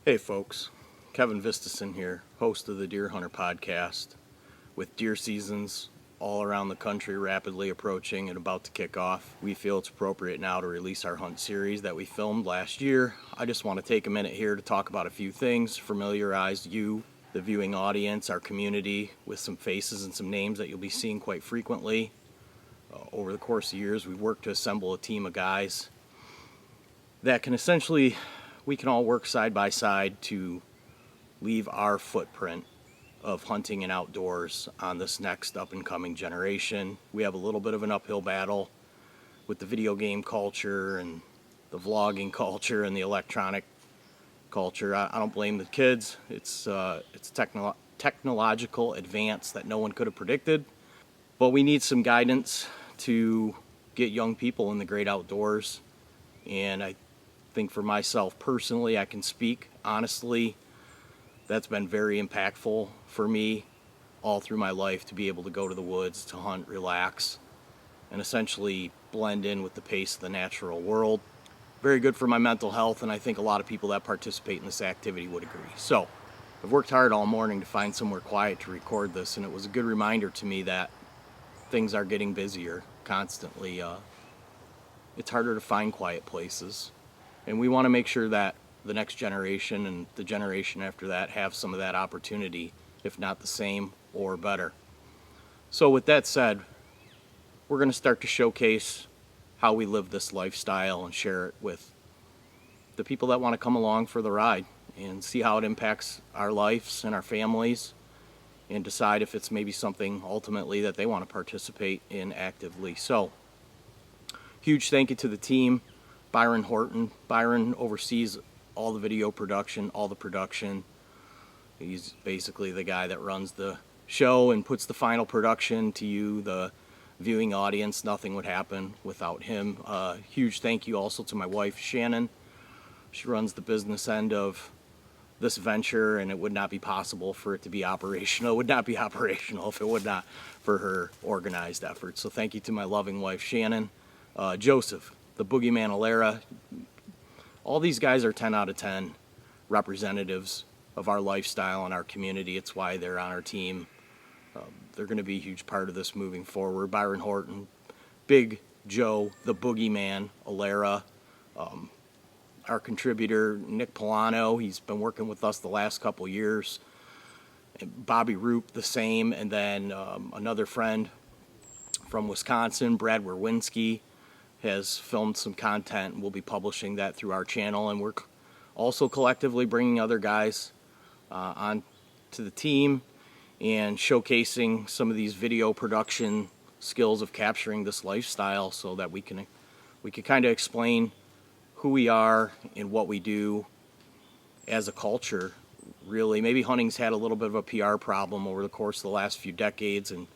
Hey folks, Kevin Vistison here, host of the Deer Hunter podcast. With deer seasons all around the country rapidly approaching and about to kick off, we feel it's appropriate now to release our hunt series that we filmed last year. I just want to take a minute here to talk about a few things, familiarize you, the viewing audience, our community, with some faces and some names that you'll be seeing quite frequently. Over the course of years, we've worked to assemble a team of guys that we can all work side by side to leave our footprint of hunting and outdoors on this next up and coming generation. We have a little bit of an uphill battle with the video game culture and the vlogging culture and the electronic culture. I don't blame the kids. It's technological advance that no one could have predicted. But we need some guidance to get young people in the great outdoors. And I think for myself personally, I can speak honestly, that's been very impactful for me all through my life, to be able to go to the woods, to hunt, relax, and essentially blend in with the pace of the natural world. Very good for my mental health, and I think a lot of people that participate in this activity would agree. So I've worked hard all morning to find somewhere quiet to record this, and it was a good reminder to me that things are getting busier constantly. It's harder to find quiet places, and we want to make sure that the next generation and the generation after that have some of that opportunity, if not the same or better. So with that said, we're going to start to showcase how we live this lifestyle and share it with the people that want to come along for the ride and see how it impacts our lives and our families, and decide if it's maybe something ultimately that they want to participate in actively. So, huge thank you to the team. Byron Horton. Byron oversees all the video production, all the production. He's basically the guy that runs the show and puts the final production to you, the viewing audience. Nothing would happen without him. Huge thank you also to my wife, Shannon. She runs the business end of this venture, and it would not be possible for it to be operational. It would not be operational if it would not for her organized effort. So thank you to my loving wife, Shannon. Joseph, the Boogeyman Alara. All these guys are 10 out of 10 representatives of our lifestyle and our community. It's why they're on our team. They're going to be a huge part of this moving forward. Byron Horton, Big Joe, the Boogeyman Alara. Our contributor, Nick Polano, he's been working with us the last couple years. Bobby Roop, the same. And then another friend from Wisconsin, Brad Werwinski, has filmed some content, and we'll be publishing that through our channel. And we're also collectively bringing other guys on to the team and showcasing some of these video production skills of capturing this lifestyle, so that we can kind of explain who we are and what we do as a culture. Really, maybe hunting's had a little bit of a PR problem over the course of the last few decades, and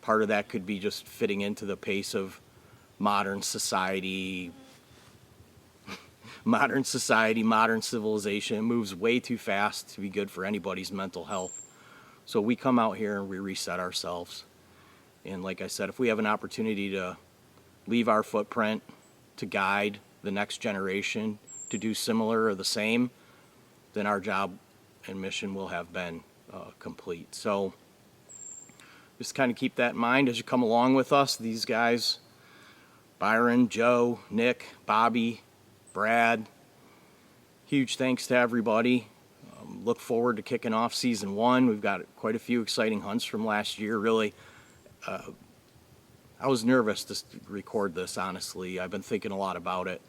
part of that could be just fitting into the pace of modern society, modern civilization. It moves way too fast to be good for anybody's mental health. So we come out here and we reset ourselves. And like I said, if we have an opportunity to leave our footprint, to guide the next generation to do similar or the same, then our job and mission will have been complete. So just kind of keep that in mind as you come along with us. These guys, Byron, Joe, Nick, Bobby, Brad, huge thanks to everybody. Look forward to kicking off season 1. We've got quite a few exciting hunts from last year. Really, I was nervous to record this, honestly. I've been thinking a lot about it.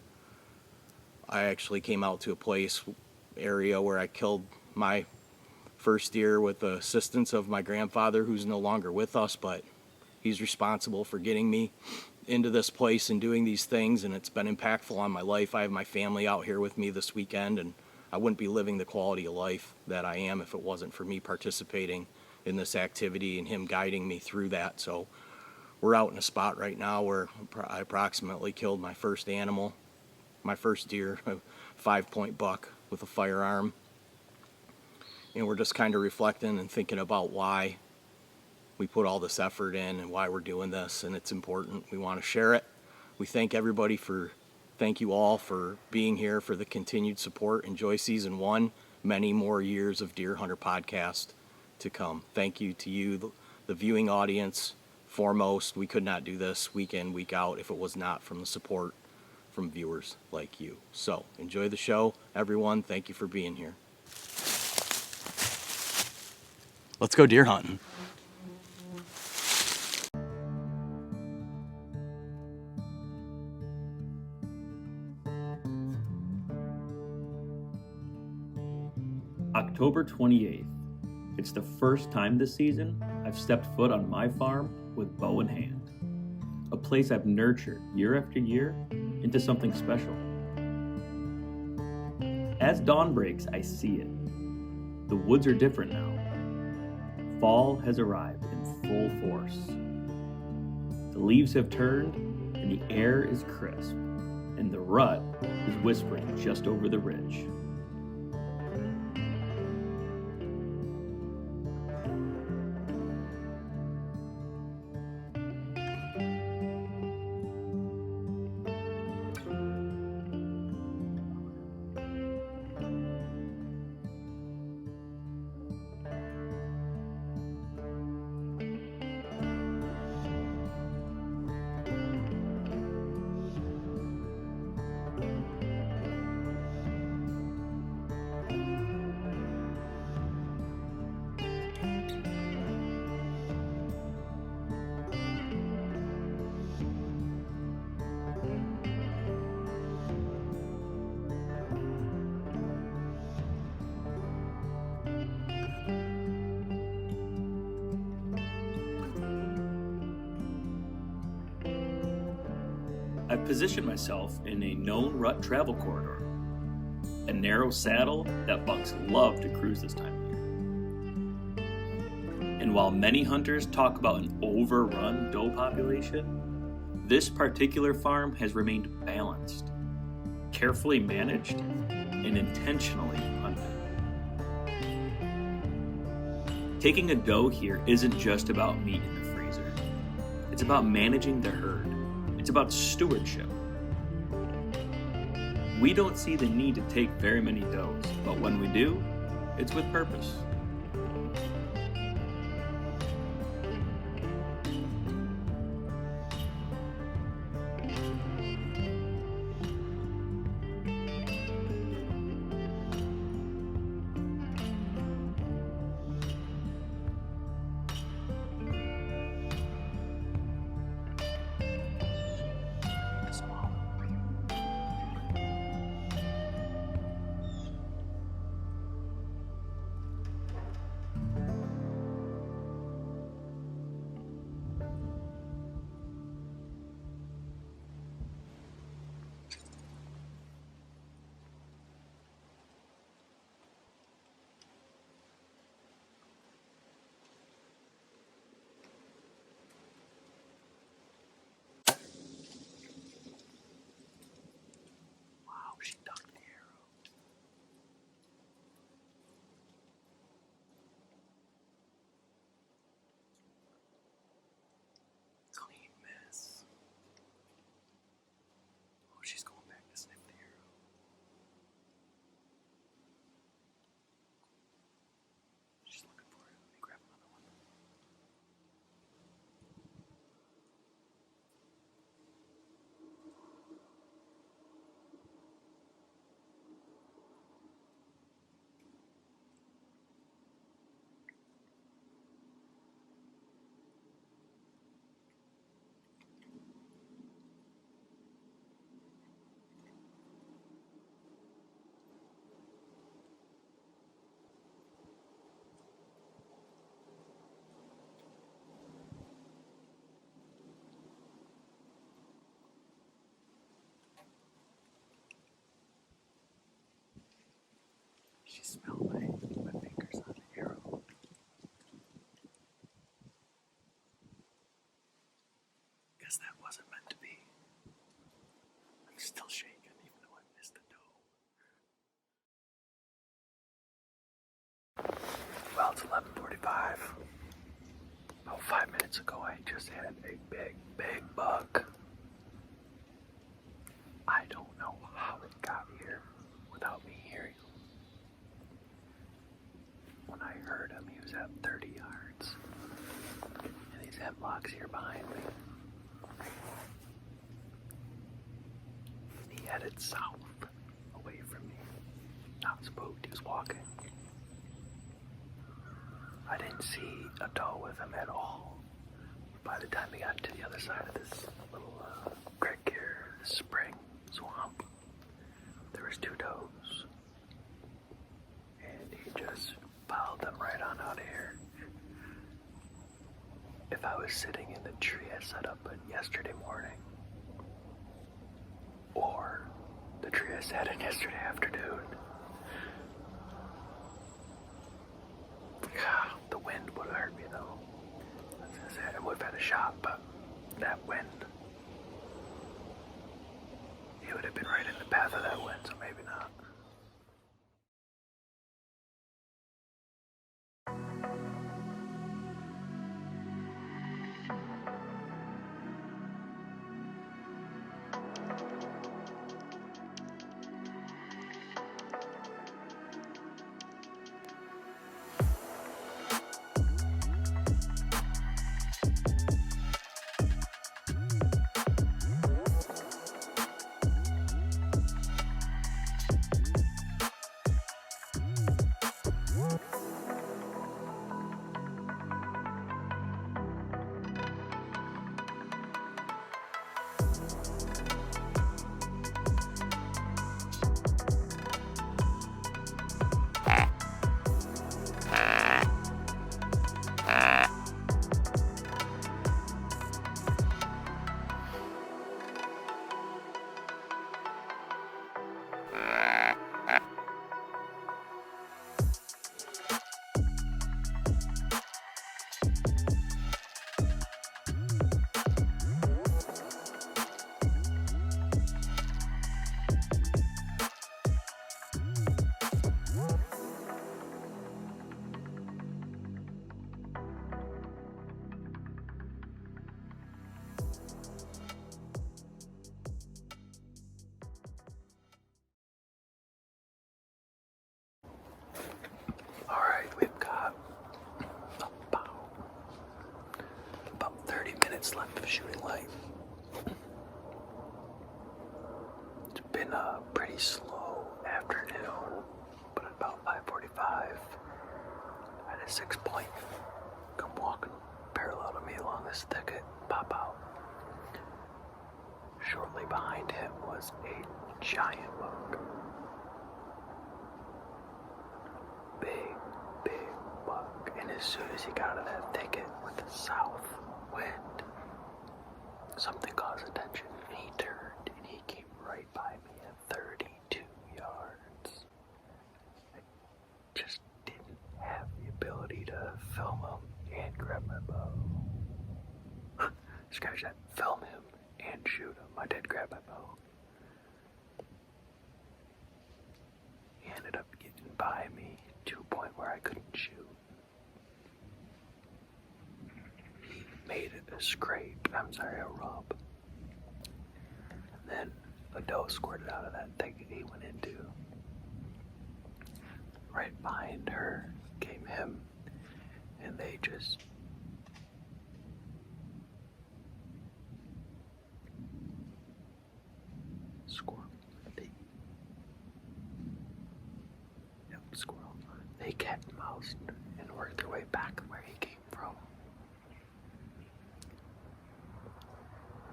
I actually came out to a area where I killed my first deer with the assistance of my grandfather, who's no longer with us, but he's responsible for getting me into this place and doing these things, and it's been impactful on my life. I have my family out here with me this weekend, and I wouldn't be living the quality of life that I am if it wasn't for me participating in this activity and him guiding me through that. So we're out in a spot right now where I approximately killed my first animal, my first deer, a 5-point buck with a firearm. And we're just kind of reflecting and thinking about why we put all this effort in and why we're doing this, and it's important. We want to share it. We thank everybody thank you all for being here, for the continued support. Enjoy season 1. many more years of Deer Hunter podcast to come. Thank you to you, the viewing audience. Foremost, we could not do this week in, week out if it was not from the support from viewers like you. So enjoy the show, everyone. Thank you for being here. Let's go deer hunting. October 28th. It's the first time this season I've stepped foot on my farm with bow in hand. A place I've nurtured year after year into something special. As dawn breaks, I see it. The woods are different now. Fall has arrived in full force. The leaves have turned and the air is crisp, and the rut is whispering just over the ridge. I've positioned myself in a known rut travel corridor, a narrow saddle that bucks love to cruise this time of year. And while many hunters talk about an overrun doe population, this particular farm has remained balanced, carefully managed, and intentionally hunted. Taking a doe here isn't just about meat in the freezer. It's about managing the herd. It's about stewardship. We don't see the need to take very many does, but when we do, it's with purpose. She ducked the arrow. Clean miss. Oh, she's going back to sniff the arrow. She's looking for it. Let me grab another one. She smelled my fingers on the arrow. Guess that wasn't meant to be. I'm still shaking even though I missed the doe. Well, it's 11:45. About 5 minutes ago, I just had a big buck. I don't know how it got here without me hearing. blocks here behind me. He headed south, away from me. Not spooked, he was walking. I didn't see a doe with him at all. By the time he got to the other side of this little creek here, this spring, swamp, there was 2 does. And he just followed them right on out of here. If I was sitting in the tree I set up yesterday morning, or the tree I sat in yesterday afternoon, the wind would have hurt me though. I would have had a shot, but that wind, he would have been right in the path of that wind, so maybe not. Alright, we've got about 30 minutes left of shooting light. It's been a pretty slow afternoon, but at about 5:45, I had a 6-point come walking parallel to me along this thicket, pop out. Shortly behind him was a giant buck. Big buck. And as soon as he got out of that thicket with the south wind, something caught his attention, and he turned and he came right by me at 32 yards. I just didn't have the ability to film him and grab my bow. Scratch that. Film him and shoot him. I did grab my bow. He ended up getting by me to a point where I couldn't shoot. He made it a rub. And then a doe squirted out of that thicket he went into. Right behind her came him, and they just squirrel. They cat and moused and worked their way back where he came from.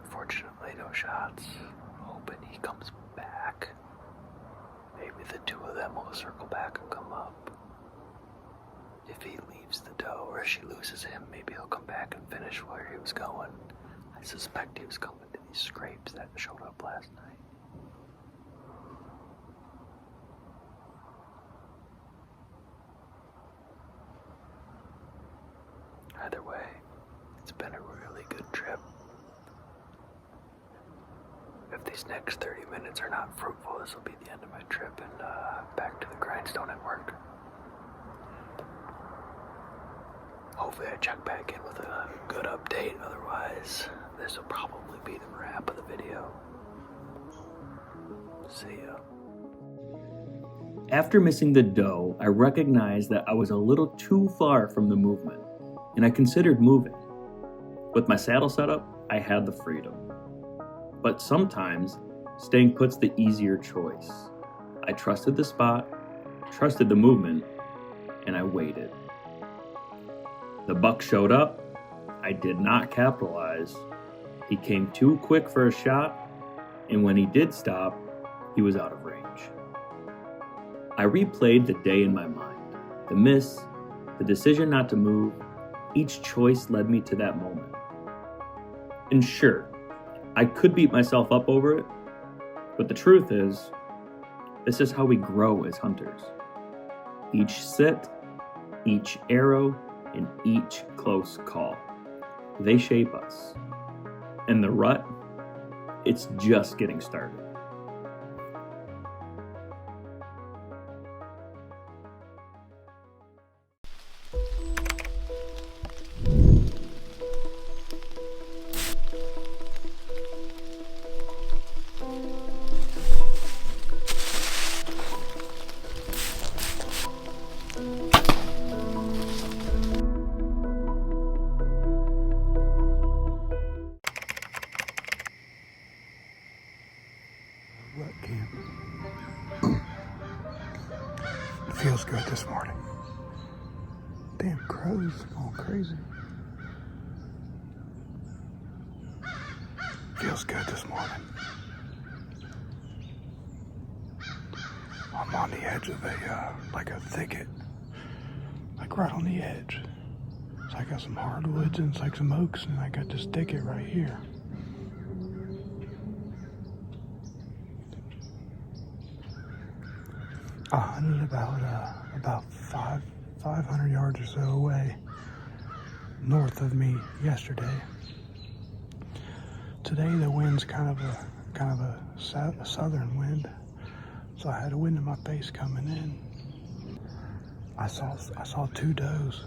Unfortunately, no shots. Hoping he comes back. Maybe the 2 of them will circle back and come up. If he leaves the doe or if she loses him, maybe he'll come back and finish where he was going. I suspect he was coming to these scrapes that showed up last night. Either way, it's been a really good trip. If these next 30 minutes are not fruitful, this will be the end of my trip and back to the grindstone at work. Hopefully I check back in with a good update, otherwise this will probably be the wrap of the video. See ya. After missing the doe, I recognized that I was a little too far from the movement, and I considered moving. With my saddle set up, I had the freedom. But sometimes, staying put's the easier choice. I trusted the spot, trusted the movement, and I waited. The buck showed up. I did not capitalize. He came too quick for a shot, and when he did stop, he was out of range. I replayed the day in my mind. The miss, the decision not to move, each choice led me to that moment. And sure, I could beat myself up over it, but the truth is, this is how we grow as hunters. Each sit, each arrow, and each close call. They shape us. And the rut, it's just getting started. Rut camp. It feels good this morning. Damn crows going crazy. Feels good this morning. I'm on the edge of a thicket. Like right on the edge. So I got some hardwoods and it's like some oaks and I got this thicket right here. I hunted about 500 yards or so away north of me yesterday. Today the wind's kind of a southern wind, so I had a wind in my face coming in. I saw two does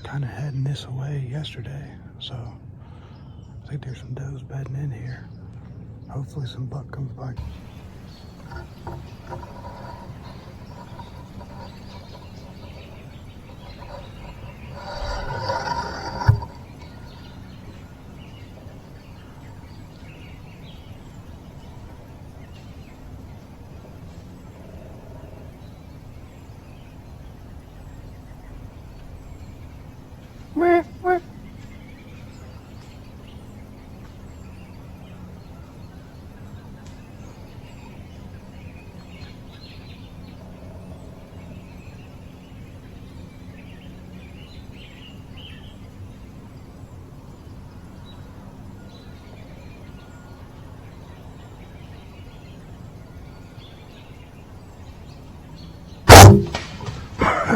kind of heading this way yesterday, so I think there's some does bedding in here. Hopefully some buck comes by.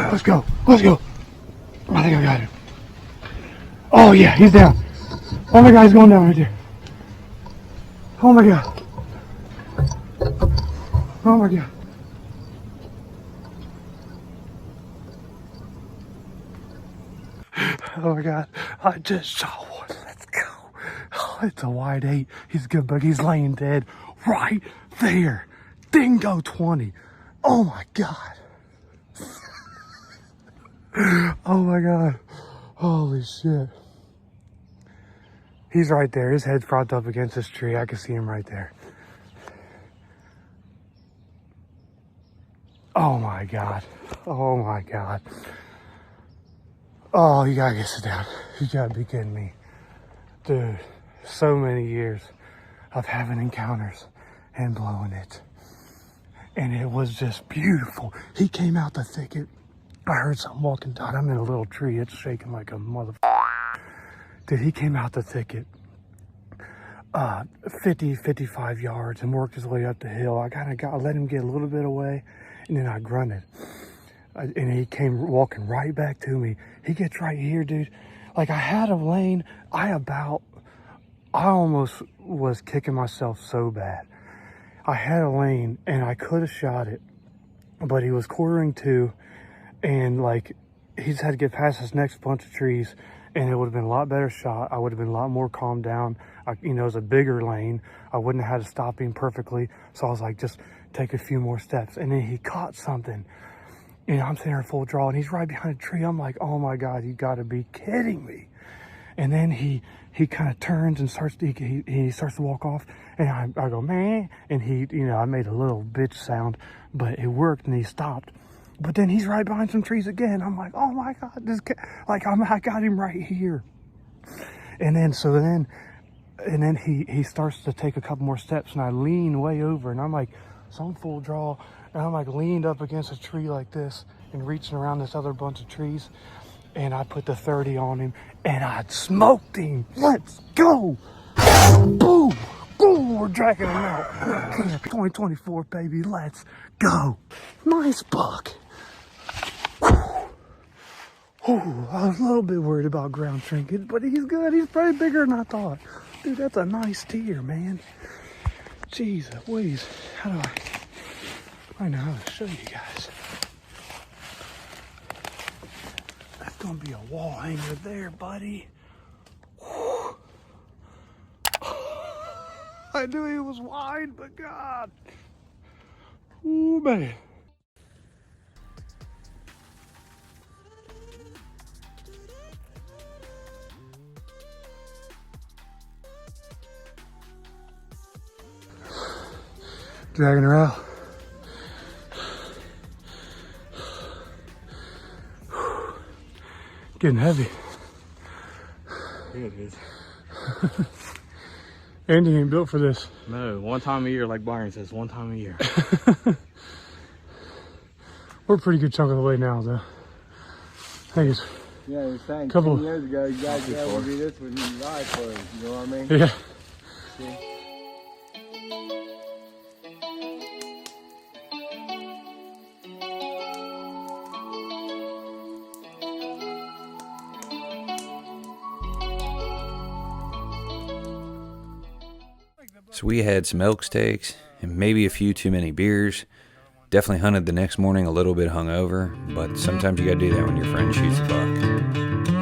Let's go. Let's go. I think I got him. Oh yeah, he's down. Oh my God, he's going down right there. Oh my God. Oh my God. Oh my God, I just saw one. Let's go. Oh, it's a wide 8. He's good, but he's laying dead right there. Dingo 20. Oh my God. Oh my God. Holy shit. He's right there. His head's propped up against this tree. I can see him right there. Oh my God. Oh my God. Oh, you gotta get sit down. You gotta be kidding me. Dude, so many years of having encounters and blowing it. And it was just beautiful. He came out the thicket. I heard something walking down. I'm in a little tree. It's shaking like a motherfucker. Dude, he came out the thicket 55 yards and worked his way up the hill. I let him get a little bit away, and then I grunted. And he came walking right back to me. He gets right here, dude. Like, I had a lane. I almost was kicking myself so bad. I had a lane, and I could have shot it, but he was quartering to. And like, he just had to get past this next bunch of trees and it would have been a lot better shot. I would have been a lot more calmed down. It was a bigger lane. I wouldn't have had to stop him perfectly. So I was like, just take a few more steps. And then he caught something. I'm sitting there full draw and he's right behind a tree. I'm like, oh my God, you gotta be kidding me. And then he kind of turns and he starts to walk off, and I go, man, and I made a little bitch sound, but it worked, and he stopped. But then he's right behind some trees again. I'm like, oh my God, I got him right here. And then he starts to take a couple more steps, and I lean way over, and I'm like, so I'm full draw, and I'm like leaned up against a tree like this and reaching around this other bunch of trees, and I put the 30 on him, and I smoked him. Let's go. Boom. Boom. We're dragging him out. 2024, baby. Let's go. Nice buck. Ooh, I was a little bit worried about ground trinkets, but he's good. He's probably bigger than I thought. Dude, that's a nice deer, man. Jeez Louise. I know how to show you guys. That's gonna be a wall hanger there, buddy. Whew. I knew he was wide, but God. Ooh, man. Dragging her out. Getting heavy. Yeah, it is. Andy ain't built for this. No, one time a year, like Byron says, one time a year. We're a pretty good chunk of the way now, though. I think it's Yeah, I was saying Couple- 10 years ago, you guys would do this with you ride for it, you know what I mean? yeah. So we had some elk steaks and maybe a few too many beers. Definitely hunted the next morning a little bit hungover, but sometimes you gotta do that when your friend shoots a buck.